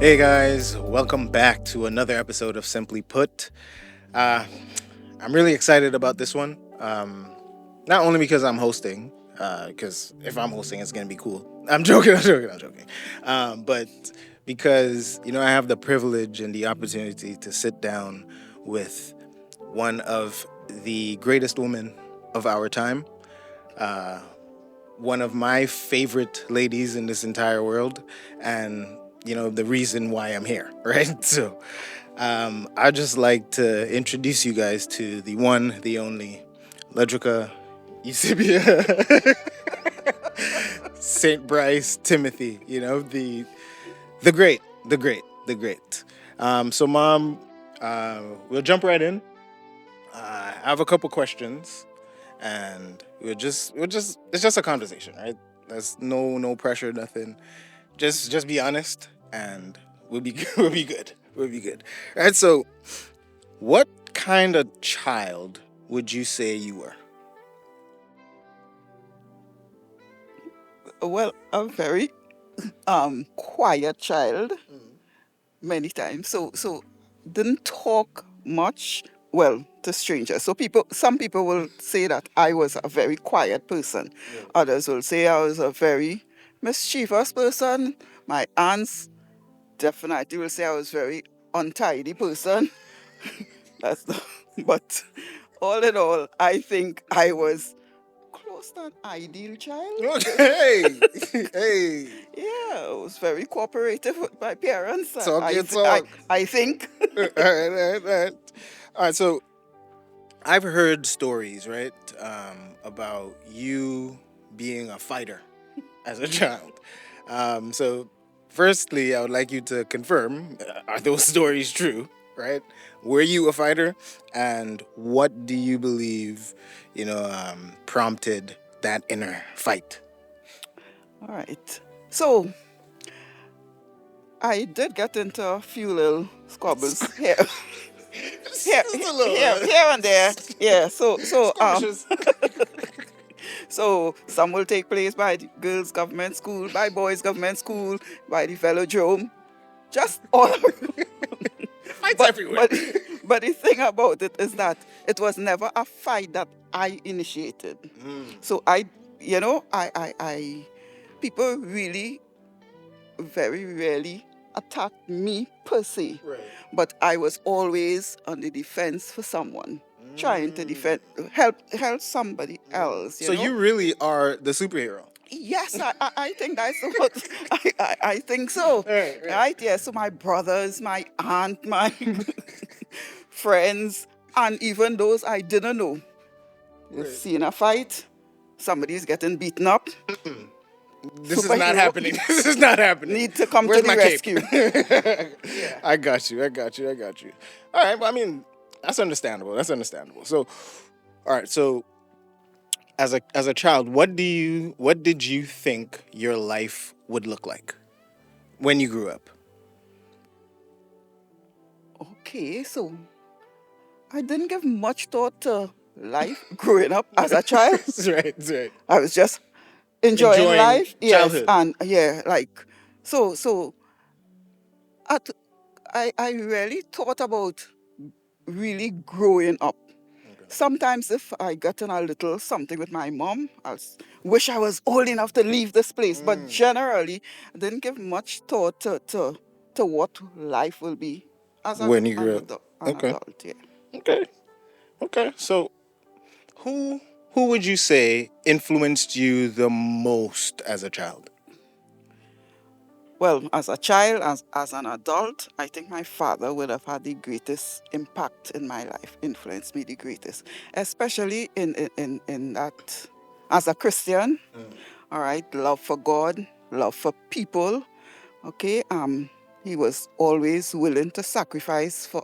Hey guys, welcome back to another episode of Simply Put. Uh, I'm really excited about this one. Not only because I'm hosting, because if I'm hosting, it's gonna be cool. I'm joking, I'm joking. But because I have the privilege and the opportunity to sit down with one of the greatest women of our time, uh, one of my favorite ladies in this entire world, and the reason why I'm here, right? So, I'd just like to introduce you guys to the one, the only, Ludrica Eusebia Saint Bryce Timothy. The great, the great. So, Mom, we'll jump right in. I have a couple questions, and it's just a conversation, right? There's no pressure, nothing. Just be honest, and we'll be we'll be good. We'll be good. All right. So, what kind of child would you say you were? Well, a very quiet child many times. So didn't talk much, well, to strangers. So some people will say that I was a very quiet person. Others will say I was a very mischievous person. My aunts definitely will say I was very untidy person. That's the, but all in all, I think I was close to an ideal child. Okay. Hey. Yeah, I was very cooperative with my parents. Talk your talk. I think. All right. All right. All right. All right. So I've heard stories, right, about you being a fighter as a child. So, firstly, I would like you to confirm, are those stories true, right? Were you a fighter? And what do you believe, prompted that inner fight? All right. So I did get into a few little squabbles here, here, Just a little, here and there. Yeah. skirmishes. So some will take place by the girls' government school, by boys' government school, by the velodrome, just all Fights but everywhere. but but the thing about it is that it was never a fight that I initiated. So I people really very rarely attacked me per se, Right. but I was always on the defense for someone, trying to defend, help somebody else. So you really are the superhero. Yes, I think that's what I think so. Right, right. Right? Yeah. So my brothers, my aunt, my friends, and even those I didn't know. You Right. see in a fight, somebody's getting beaten up. This is not Superhero happening. This is not happening. need to come to Where's the my cape? rescue. Yeah. I got you. I got you. I got you. All right. Well, I mean, that's understandable. That's understandable. So, all right. So, as a child, what did you think your life would look like when you grew up? Okay, so I didn't give much thought to life growing up as a child. That's right. That's right. I was just enjoying Enjoying life, yes, childhood. and yeah, like so at, I really thought about really growing up. Sometimes if I got in a little something with my mom, wish I was old enough to leave this place. But generally, I didn't give much thought to what life will be as When you grew up. an Okay. adult. Yeah. Okay. Okay. So, who who would you say influenced you the most as a child? Well, as a child, as an adult, I think my father would have had the greatest impact in my life, influenced me the greatest, especially in that as a Christian, all right, love for God, love for people, okay. He was always willing to sacrifice for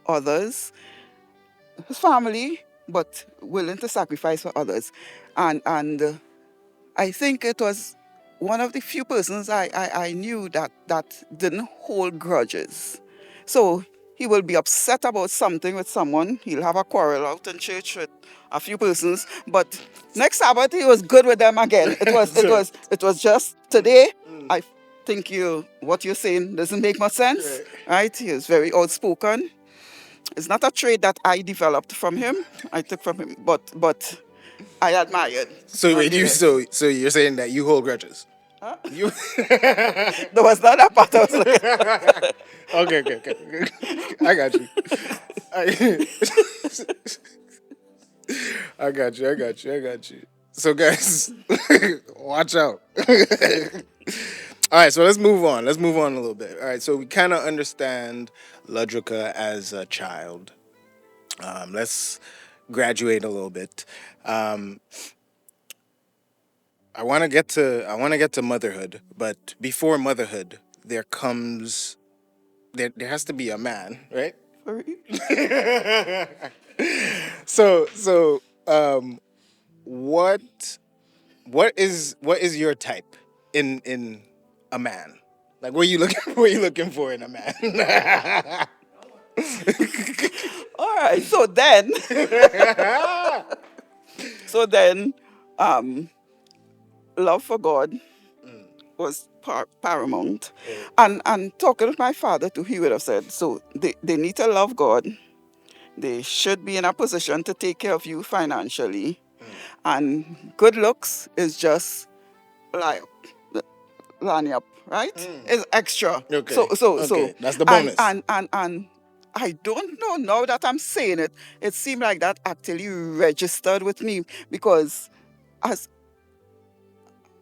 others, his family, but willing to sacrifice for others, and I think it was one of the few persons I knew that didn't hold grudges. So he will be upset about something with someone. He'll have a quarrel out in church with a few persons, but next Sabbath he was good with them again. It was just today. I think what you're saying doesn't make much sense, Right. right? He is very outspoken. It's not a trait that I developed from him. I took from him, but I admired. So I wait, you did. so you're saying that you hold grudges? Huh? You There was not that part I was looking. okay, okay, okay. I got you. I, I got you. I got you. I got you. So guys, watch out. All right, so let's move on. Let's move on a little bit. All right, so we kind of understand Ludrica as a child. Let's graduate a little bit. Um, I want to get to motherhood, but before motherhood, there has to be a man, right? Sorry. So what what is your type in a man? Like, what are you looking what are you looking for in a man? All right. So then, um, love for God was paramount. And talking with my father too, he would have said, so they need to love God. They should be in a position to take care of you financially. And good looks is just like line up, right? It's extra. So Okay, so so okay, that's the and bonus. and and and I don't know now that I'm saying it. It seemed like that actually registered with me because as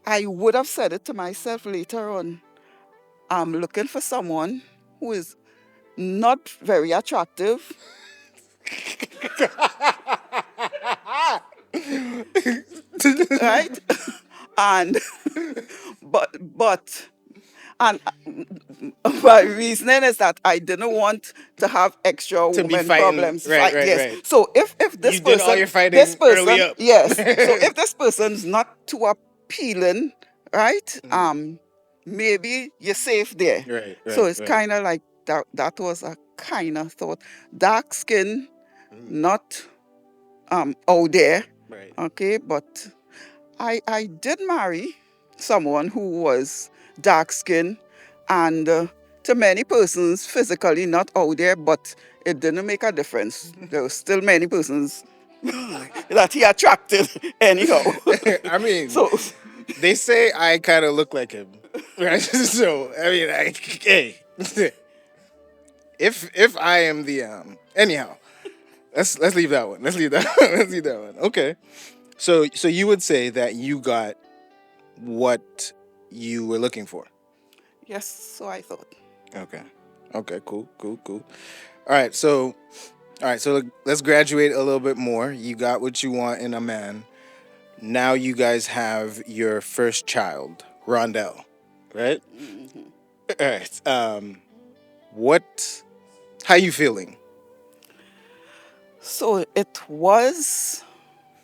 I would have said it to myself later on, I'm looking for someone who is not very attractive, right? and but and my reasoning is that I didn't want to have extra To be woman fighting, problems. right, Fight, right, yes. right. So if You did all your this fighting early person, up. yes. So if this person's not too appealing, right? Maybe you're safe there. Right, So right, it's right. kind of like that. That was a kind of thought. Dark skin, not out there, Right. okay. But I did marry someone who was dark skinned and to many persons physically not out there, but it didn't make a difference. There were still many persons that he attracted anyhow. I mean, So they say I kind of look like him, right? So I mean, hey, if I am the anyhow, let's leave that one. Let's leave that. Let's leave that one. Okay. So you would say that you got what you were looking for. yes, so I thought. Okay. Okay. Cool. Cool. Cool. All right. So let's graduate a little bit more. You got what you want in a man. Now you guys have your first child, Rondell, right? Mhm. All right. What? How you feeling? So it was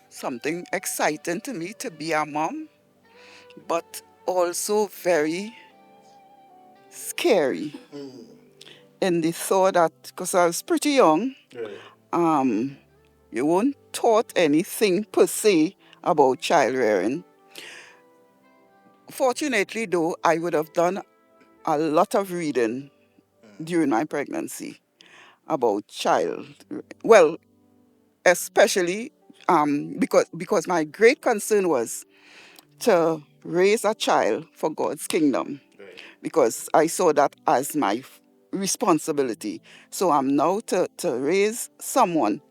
something exciting to me to be a mom, but also very scary in the thought that because I was pretty young, Right. um, you weren't taught anything per se about child rearing. Fortunately, though, I would have done a lot of reading during my pregnancy about child. Well, especially because my great concern was to raise a child for God's kingdom Right. because I saw that as my responsibility. So I'm now to raise someone.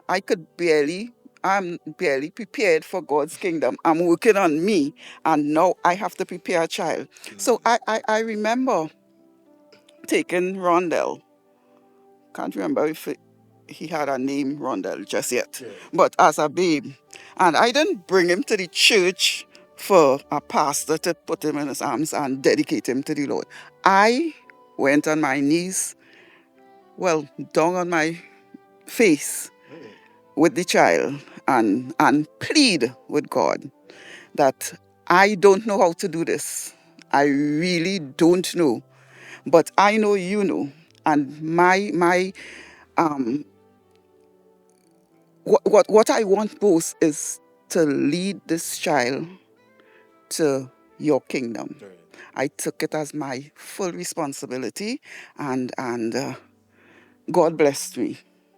I'm barely prepared for God's kingdom. I'm working on me, and now I have to prepare a child. So I remember taking Rondell. Can't remember if he had a name, Rondell, just yet, Yeah. but as a babe. And I didn't bring him to the church for a pastor to put him in his arms and dedicate him to the Lord. I went on my knees, well, down on my face with the child and plead with God that I don't know how to do this. I really don't know. But I know you know. And my what I want most is to lead this child to your kingdom. Right. I took it as my full responsibility, and God blessed me,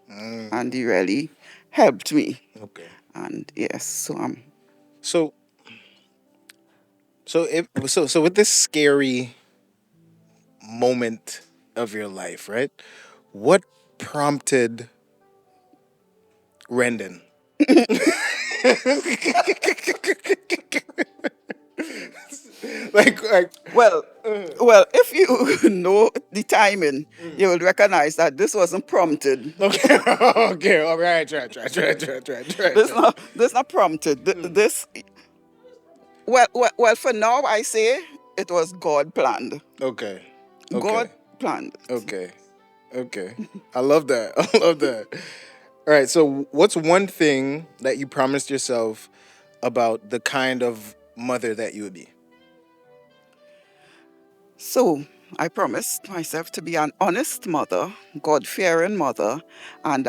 and He really helped me. Okay. And yes, so So so with this scary moment of your life, right? What prompted Rendon? like well, well, if you know the timing, you will recognize that this wasn't prompted. okay, okay, all right, right. This not prompted. This well, for now I say it was God planned. Okay, God okay, planned it. okay, okay. I love that. I love that. All right. So, what's one thing that you promised yourself about the kind of mother that you would be? So I promised myself to be an honest mother, God-fearing mother, and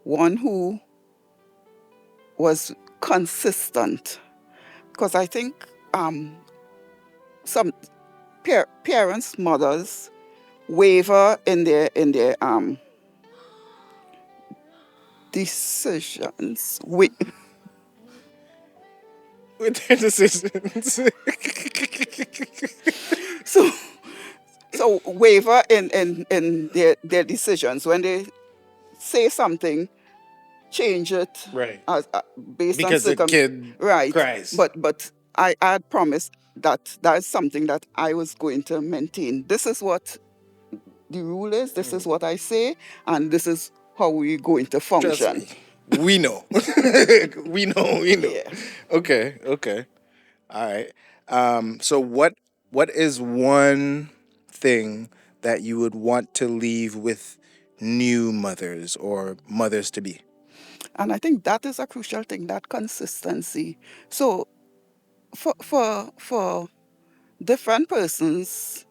one who was consistent. Because I think some parents, mothers, waver in their decisions. With their decisions. So waver in their decisions when they say something, change it Right. as based on Because a circum kid right. cries. But I had promised that that is something that I was going to maintain. This is what the rule is. This is what I say, and this is how we're going to Trust function. me. We know. we know. We know. Yeah. Okay. Okay. All right. So what is one thing that you would want to leave with new mothers or mothers to be? And I think that is a crucial thing, that consistency. So for different persons,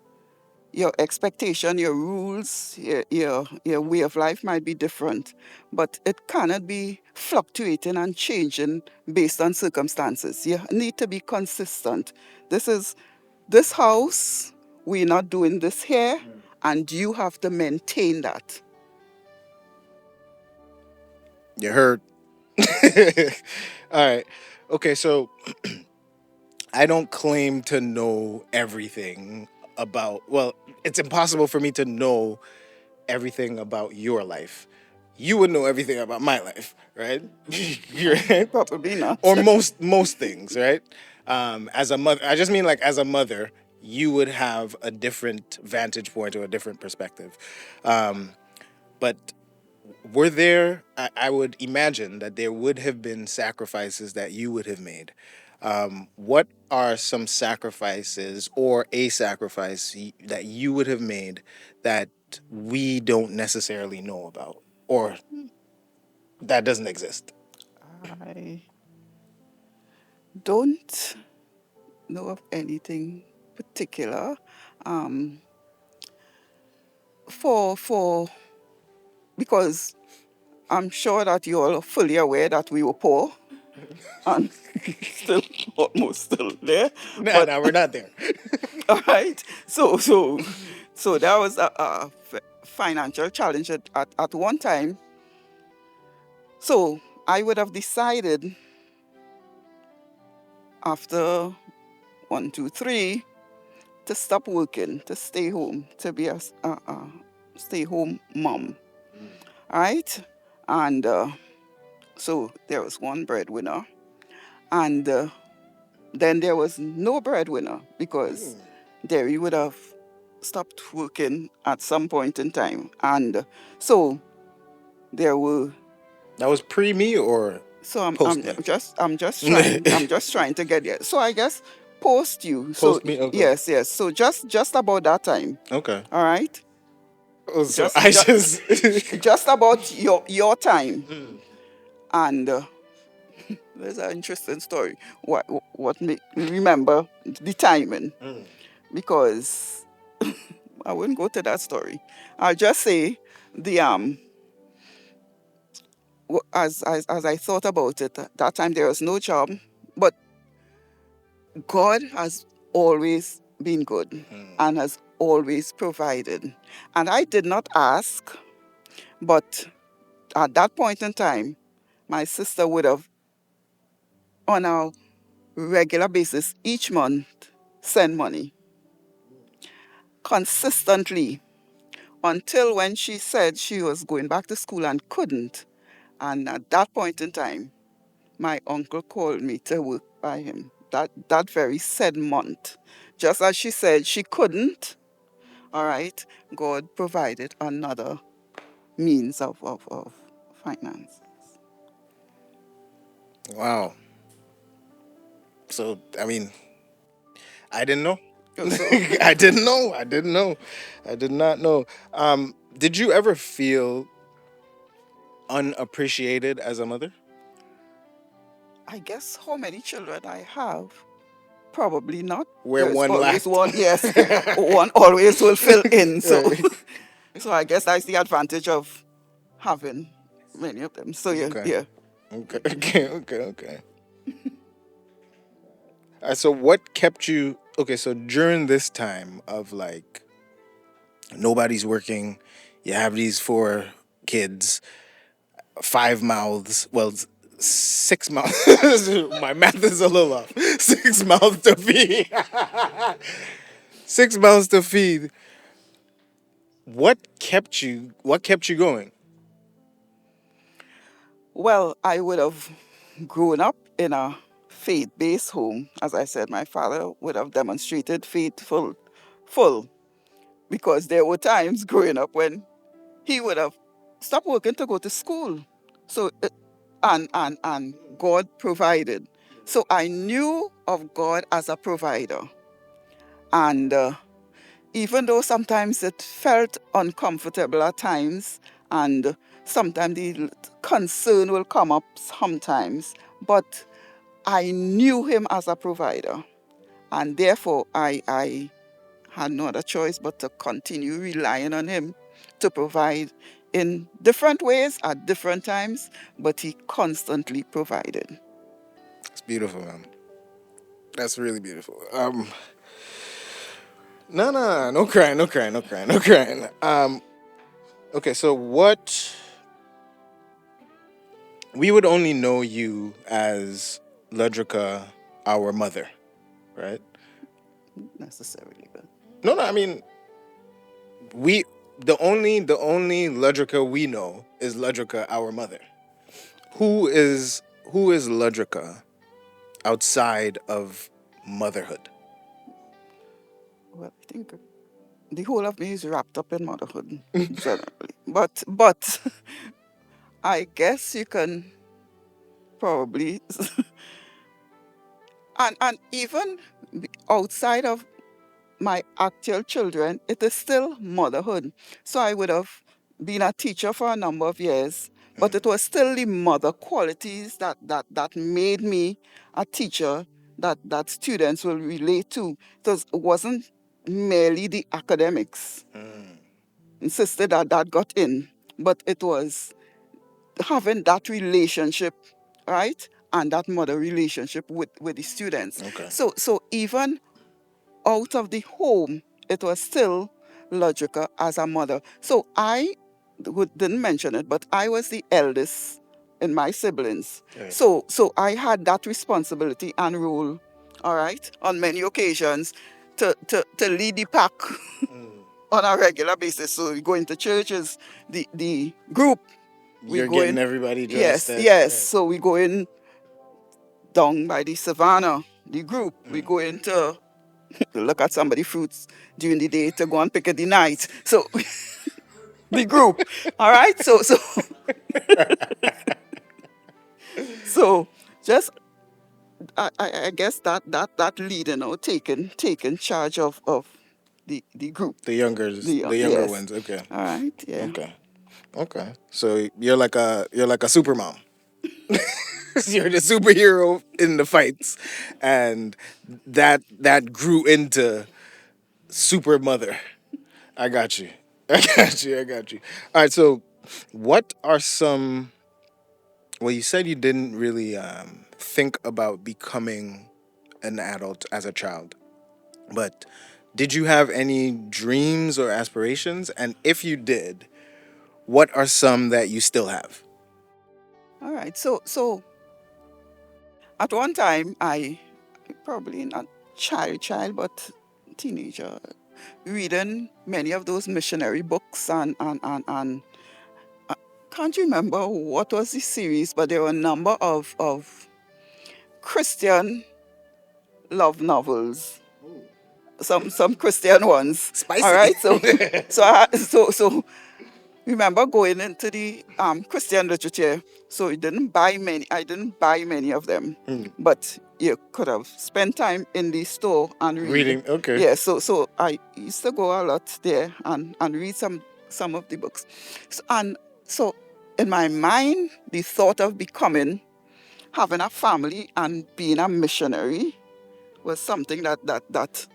your expectation, your rules, your way of life might be different, but it cannot be fluctuating and changing based on circumstances. You need to be consistent. This is this house, we're not doing this here, and you have to maintain that. You heard. All right. Okay, so I don't claim to know everything about, well, it's impossible for me to know everything about your life. You would know everything about my life, right? You're- Probably not. or most things, right? As a mother, I just mean like as a mother, you would have a different vantage point or a different perspective. But were there? I would imagine that there would have been sacrifices that you would have made. What are some sacrifices or a sacrifice that you would have made that we don't necessarily know about or that doesn't exist? I don't know of anything particular. Um, for because I'm sure that you all are fully aware that we were poor and still almost still there. Nah, But nah, we're not there. all right, so that was a financial challenge at one time. So I would have decided after 1, 2, 3 to stop working, to stay home, to be a stay home mom. Right? And so there was one breadwinner, and then there was no breadwinner because Derry would have stopped working at some point in time. And so there were That was pre me or so post me? I'm just trying to get there. So I guess post you. So Post me. Okay. yes, yes. So just about that time. Okay. All right. Oh, so Just I just, just. just about your time. And there's an interesting story. What make me remember the timing, because I wouldn't go to that story. I'll just say the as I thought about it, that time there was no job, but God has always been good and has always provided. And I did not ask, but at that point in time, my sister would have, on a regular basis, each month, send money consistently until when she said she was going back to school and couldn't. And at that point in time, my uncle called me to work by him that very said month. Just as she said she couldn't, all right, God provided another means of finance. Wow. So, I mean, I didn't know. So I didn't know. I didn't know. I did not know. Did you ever feel unappreciated as a mother? I guess how many children I have, probably not. Where There's one always lacked? one, yes, one always will fill in. So, Right. so I guess that's the advantage of having many of them. So yeah, Okay. yeah. Okay. Okay. Okay. Okay. So what kept you? Okay. So during this time of like nobody's working, you have these four kids, five mouths. Well, six mouths. My math is a little off. Six mouths to feed. Six mouths to feed. What kept you going? Well, I would have grown up in a faith-based home. As I said, my father would have demonstrated faithful, full, because there were times growing up when he would have stopped working to go to school. So, and God provided. So I knew of God as a provider. And even though sometimes it felt uncomfortable at times, and sometimes the concern will come up sometimes, but I knew him as a provider. And therefore, I had no other choice but to continue relying on him to provide in different ways at different times, but he constantly provided. It's beautiful, man. That's really beautiful. No, no, no crying, no crying, no crying, no crying. Okay, so what we would only know you as Ludrica, our mother, right? Necessarily, but No, no, I mean we the only Ludrica we know is Ludrica, our mother. Who is Ludrica outside of motherhood? well, I think the whole of me is wrapped up in motherhood generally. But I guess you can probably and even outside of my actual children, it is still motherhood. So I would have been a teacher for a number of years, but it was still the mother qualities that made me a teacher that students will relate to. It wasn't merely the academics, insisted that got in, but it was having that relationship, right? And that mother relationship with the students. Okay. So even out of the home, it was still Ludrica as a mother. So I didn't mention it, but I was the eldest in my siblings. Right. So I had that responsibility and role, all right, on many occasions to lead the pack on a regular basis. So we go into churches, the group, we You're go getting in, everybody dressed yes, at yes. right. So we go in down by the savannah, the group, we go into to look at somebody fruits during the day to go and pick it the night. So the group, all right. So just I guess that leading or taking charge of the group. The younger Yes, ones. Okay. all right, yeah. Okay. Okay. So you're like a super mom. You're the superhero in the fights, and that grew into super mother. I got you. I got you. I got you. All right. So, what are some? Well, you said you didn't really think about becoming an adult as a child. But did you have any dreams or aspirations? And if you did, what are some that you still have? All right. So at one time, I probably not child, but teenager, reading many of those missionary books and can't remember what was the series, but there were a number of Christian love novels, some Christian ones. All Spicy. right, so remember going into the Christian literature. So you didn't buy many. I didn't buy many of them, Hmm. but you could have spent time in the store and read. Reading. Okay. Yeah, so I used to go a lot there and read some of the books. So in my mind, the thought of becoming, having a family and being a missionary was something that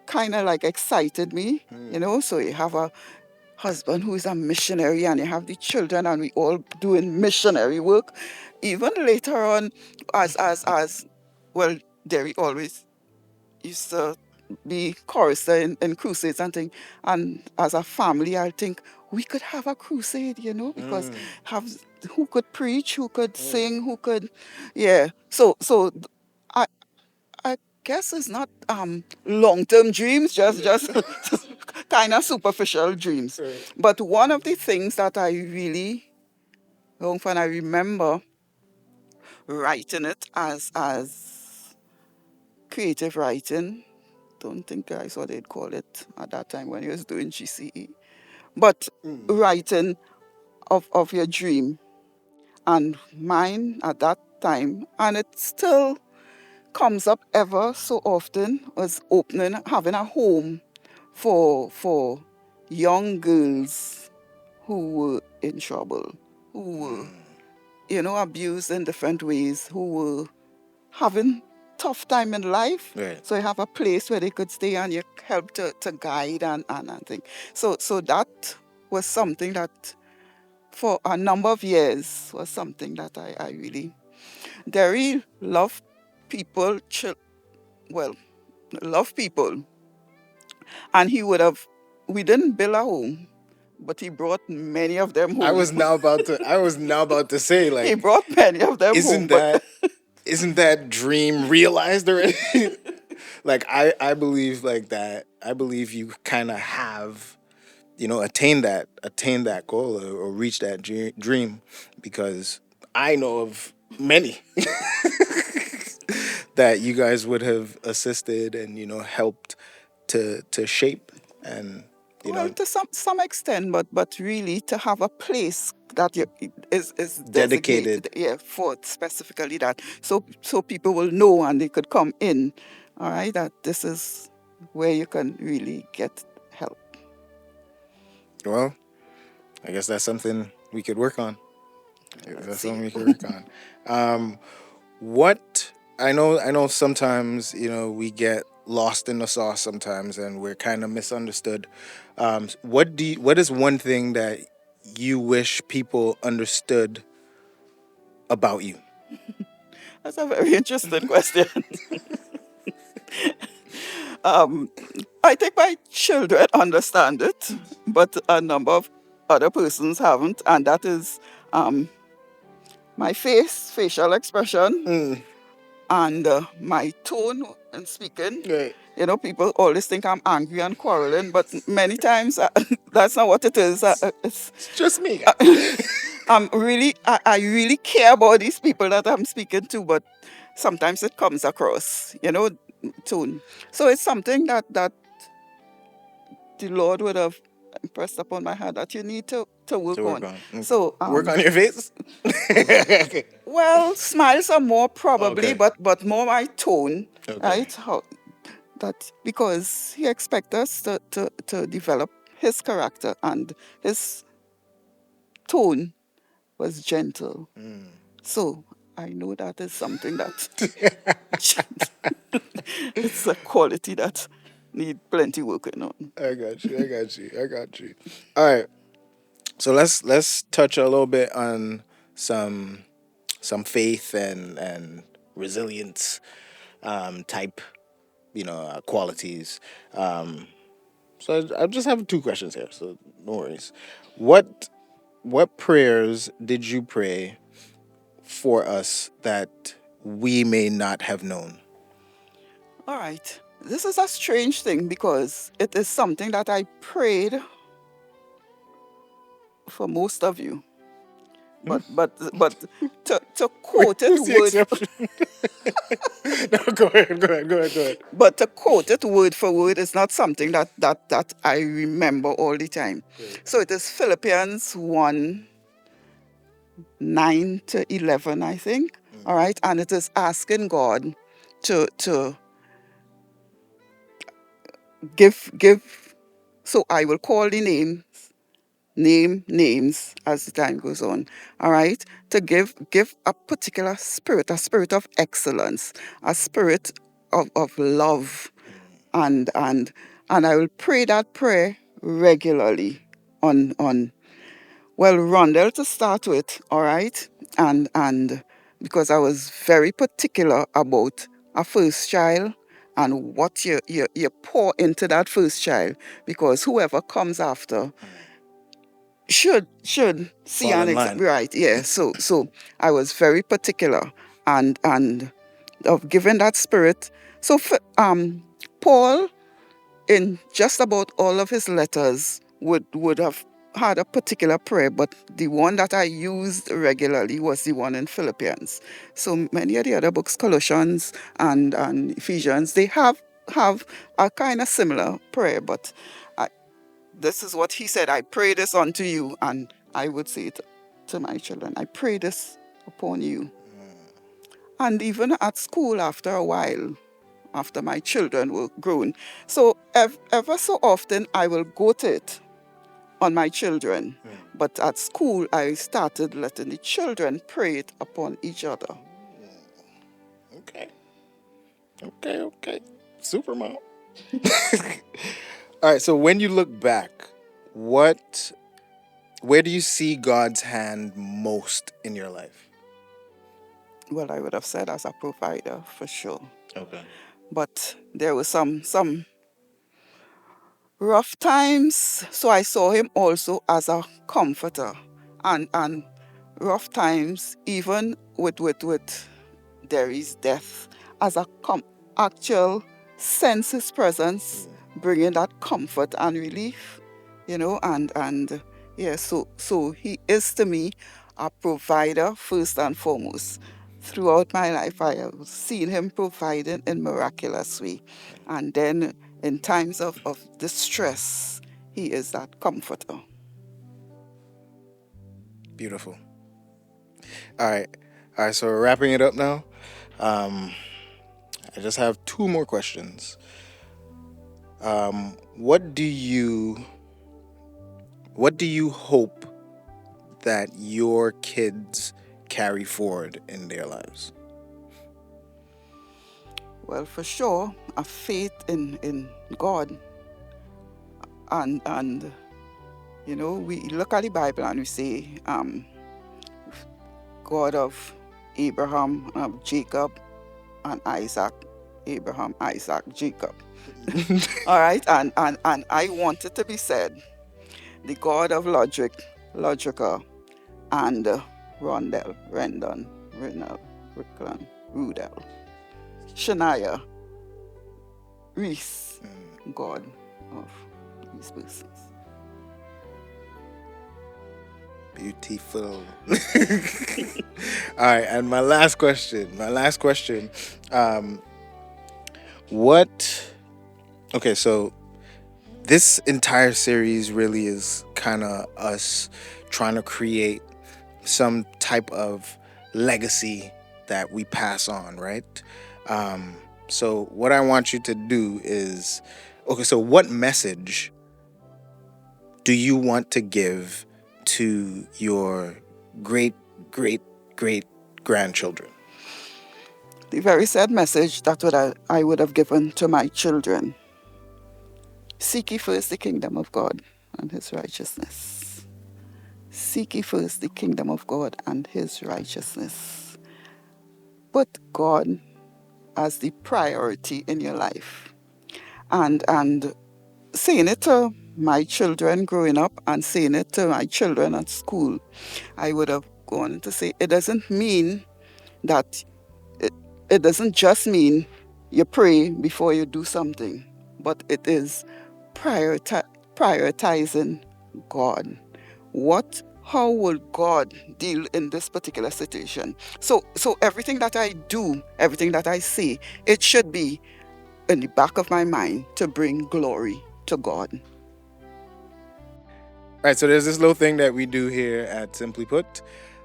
kind of like excited me, Hmm. you know. So you have a husband who is a missionary and you have the children and we all doing missionary work. Even later on, as well, Derry always used to be chorister in crusades and things. And as a family, I think we could have a crusade, you know, because Hmm. have who could preach, who could sing, who could, yeah. So I I guess it's not long term dreams, just kind of superficial dreams. Right. But one of the things that I really long for, and I remember writing it as creative writing. Don't think that's what they'd call it at that time when he was doing GCE. But Hmm. writing of your dream, and mine at that time, and it still comes up ever so often, was opening, having a home for young girls who were in trouble, who were, you know, abused in different ways, who were having tough time in life. Right. So you have a place where they could stay and you help to guide and thing. So that was something that for a number of years was something that I really, Derry loved people, well, love people. And he would have, we didn't build a home, but he brought many of them I home. was now about to. I was now about to say, He like, brought many of them isn't home, but that isn't that dream realized already? Like, I believe like that. I believe you kind of have, attain that goal, or reach that dream, because I know of many that you guys would have assisted and helped to shape, and you well, know to some extent, but really to have a place that you, is designated, dedicated. yeah, for specifically that, so people will know and they could come in, all right, that this is where you can really get help. Well, I guess that's something we could work on. Let's That's see. something we could work on. What I know sometimes we get lost in the sauce sometimes, and we're kind of misunderstood. What is one thing that you wish people understood about you? That's a very interesting question. um, I think my children understand it, but a number of other persons haven't, and that is um, my facial expression, Mm, and my tone in speaking. right. You know, people always think I'm angry and quarreling, but many times that's not what it is. It's just me. I really care about these people that I'm speaking to, but sometimes it comes across, you know, tone. So it's something that the Lord would have impressed upon my heart that you need to To work work on. on. So, Work on your face. well, smiles are more probably, Okay. but more my tone, Okay. right? How that, because He expects us to develop His character, and His tone was gentle. So I know that is something that it's a quality that need plenty working on. I got you. I got you. I got you. All right. So let's touch a little bit on some faith and resilience type qualities. So I just have two questions here. So no worries. What what prayers did you pray for us that we may not have known? All right. This is a strange thing because it is something that I prayed for most of you. But to quote it Who's the word exception? No, go ahead, go ahead, go ahead, go ahead. but to quote it word for word is not something that I remember all the time. So it is Philippians 1 9 to 11, I think. All right. And it is asking God to give. So I will call the names as the time goes on. All right. To give a particular spirit, a spirit of excellence, a spirit of love. And and and I will pray that prayer regularly on well, Rondell to start with, all right? And because I was very particular about a first child and what you pour into that first child, because whoever comes after should see Fall an in example, line. right? Yeah. So I was very particular and of giving that spirit. So Paul in just about all of his letters would have had a particular prayer, but the one that I used regularly was the one in Philippians. So many of the other books, Colossians and Ephesians, they have a kind of similar prayer, but I, this is what he said: I pray this unto you, and I would say it to my children: I pray this upon you. And even at school, after a while, after my children were grown. So ever so often I will quote it on my children. But at school I started letting the children pray it upon each other. Okay, okay, okay. Supermom. All right. So when you look back, what where do you see God's hand most in your life? Well, I would have said as a provider for sure. Okay. But there were some rough times. So I saw him also as a comforter. And rough times, even with there is death, as a actual sense his presence, bringing that comfort and relief, and yeah, so he is to me a provider first and foremost. Throughout my life, I have seen him providing in miraculous way, and then in times of distress, he is that comforter. Beautiful. All right. All right. So we're wrapping it up now. Um, I just have two more questions. What do you hope that your kids carry forward in their lives? Well, for sure, a faith in God, and we look at the Bible and we say, God of Abraham, of Jacob, and Isaac. Abraham, Isaac, Jacob. All right, and I want it to be said, the God of Ludrica, and Rondell, Rendon, Renal, Ricklan, Wrudell, Shania, Reese, God of these persons. Beautiful. All right, and my last question. Um, what? Okay, so this entire series really is kind of us trying to create some type of legacy that we pass on, right? Um, so what I want you to do is, okay, so what message do you want to give to your great, great, great grandchildren? The very sad message that I would have given to my children. Seek ye first the kingdom of God and his righteousness. Seek ye first the kingdom of God and his righteousness. Put God as the priority in your life. And saying it to my children growing up and saying it to my children at school, I would have gone to say it doesn't mean that it, it doesn't just mean you pray before you do something, but it is prioriti- prioritizing God. How will God deal in this particular situation? So everything that I do, everything that I say, it should be in the back of my mind to bring glory to God. Right, so there's this little thing that we do here at Simply Put.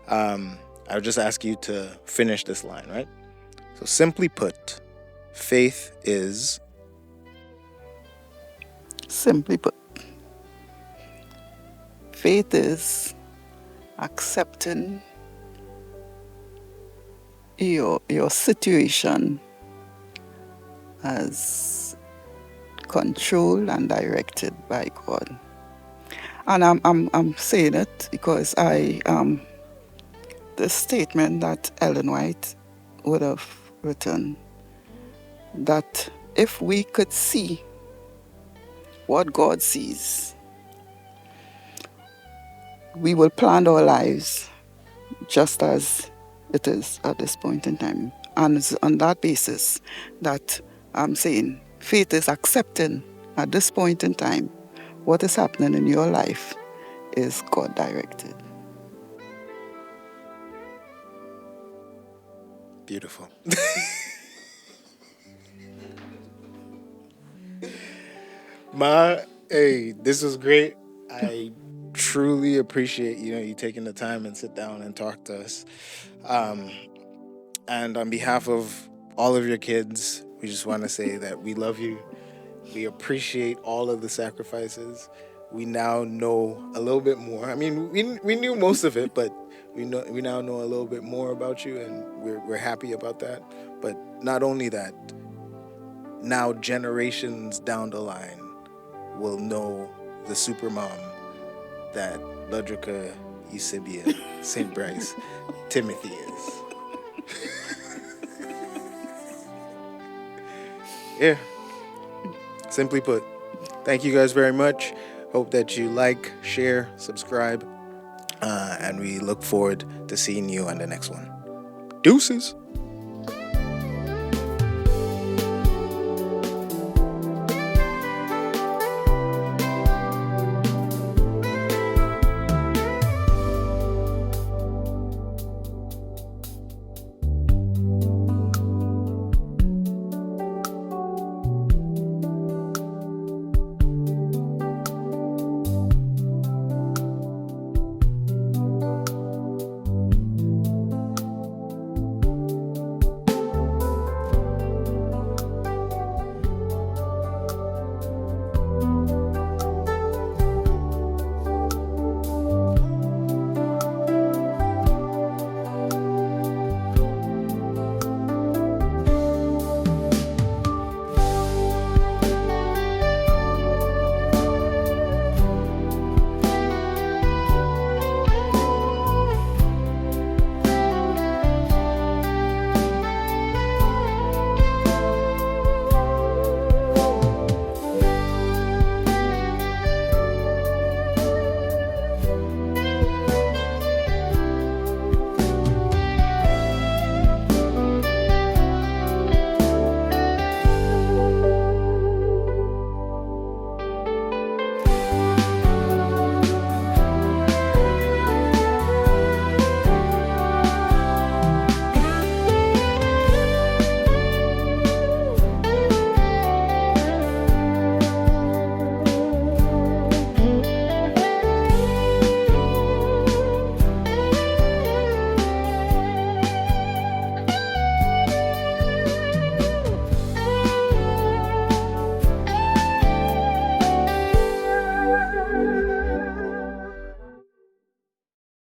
I'll just ask you to finish this line, right? So, simply put, faith is. Simply put, faith is accepting your situation as controlled and directed by God. And I'm saying it because the statement that Ellen White would have written, that if we could see what God sees, we will plan our lives just as it is at this point in time. And it's on that basis that I'm saying faith is accepting at this point in time what is happening in your life is God directed. Beautiful. Ma, hey, this was great. I truly appreciate you taking the time and sit down and talk to us. Um, and on behalf of all of your kids, we just want to say that we love you. We appreciate all of the sacrifices. We now know a little bit more. I mean, we knew most of it, but we now know a little bit more about you, and we're happy about that. But not only that, now generations down the line will know the supermom that Ludrica Eusebia St. Bryce Timothy is. Yeah, simply put. Thank you guys very much. Hope that you like, share, subscribe, and we look forward to seeing you on the next one. Deuces.